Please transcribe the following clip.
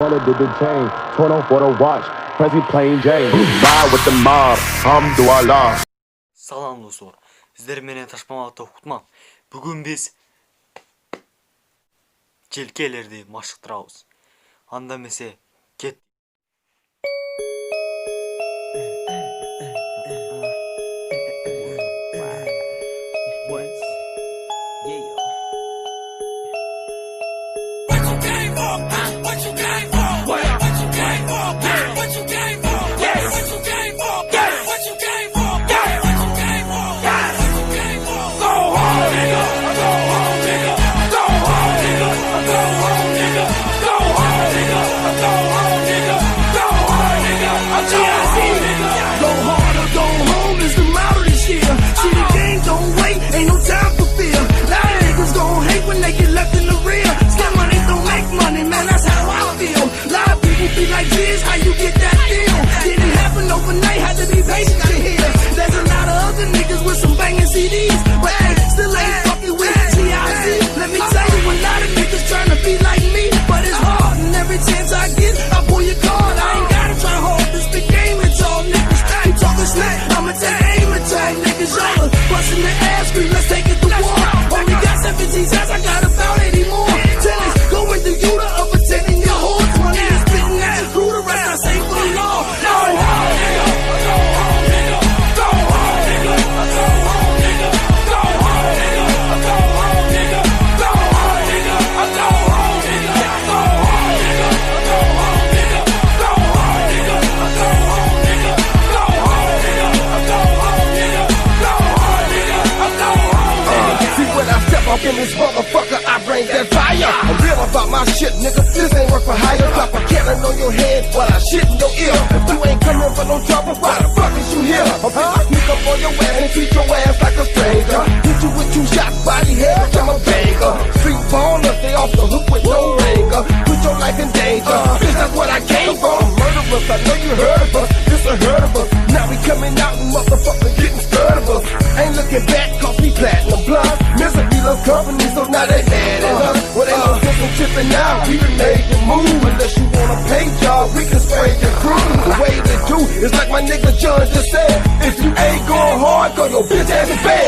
Montana did the chain, torn off for the watch, Prezi plain Jane. Ride with the mob, hamdulillah. Салам достор, сиздер менен ташпамакта Кутман. Бүгүн биз желкелерди машыктырабыз. Анда эмесе кет. Like this, how you get that deal? Didn't happen overnight, had to be patient to hear. There's a lot of other niggas with some banging CDs, but they still ain't fucking with T.I.Z. Let me tell you, a lot of niggas trying to be like me, but it's hard, and every chance I get, I pull your card. I ain't gotta try hard, this big game and y'all niggas. You talking smack, I'ma take aim and tag niggas. Y'all busting the ass, scream, let's take it to war. Only got 17 shots, I got about 80 more. Tennis, going through you to overtaking your horse. Money is spitting at you through the rest, I say for the law. Go home, nigga, go home, nigga, go home, nigga, go home, nigga, go home, nigga, go home, nigga, go home, nigga, go home, nigga, go home, nigga, go home, nigga, go home, nigga, go home, nigga, go home, nigga, go home, nigga, go home, nigga, go home, nigga. See when I step up in this motherfucker, I bring that fire. I'm real about my shit, nigga. This ain't work for hire. Drop a cannon on your head while I shit in your ear. If you ain't coming for no trouble, why the fuck is you here? I'm gonna sneak up on your ass and treat your ass like a stranger. Hit you with 2 shots, body head, I'm a banger. Street baller, stay off the hook with no ringer. Put your life in danger. Bitch, that's what I came for. Murderers, I know you heard of us. This a herd of us. Now we coming out and motherfuckers getting scared of us. Ain't looking back, cause we platinum plus. Misery loves company, so now they mad at us. Well, ain't no sense in tripping out. We done made the move. Unless you want a pay job, we can spray your crew. The way to do is like my nigga John just said. If you ain't going hard, go your bitch ass in bed.